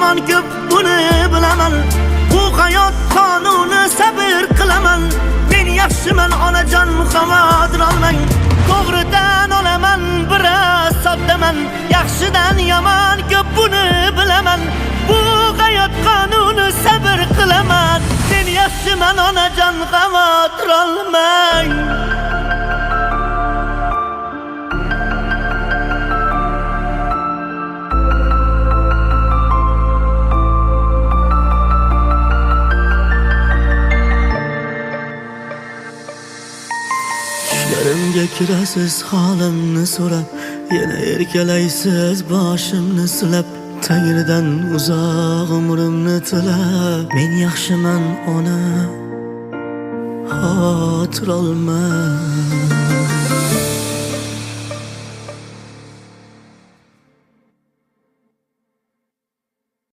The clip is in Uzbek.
yomon ko'p buni bilaman. Bu hayot qonuni sabr qilaman. Men yaxshiman onajon xavotir olmang. To'g'ridan olaman biroz soddaman. Yaxshidan yomon ko'p buni bilaman. Bu hayot qonuni sabr qilaman. Men yaxshiman onajon xavotir olmang. Tushlarimga kirasiz holimni so'rab, yana erkalaysiz boshimni silab, Tangridan uzoq umrimni tilab, men yaxshiman ona, xotir olma.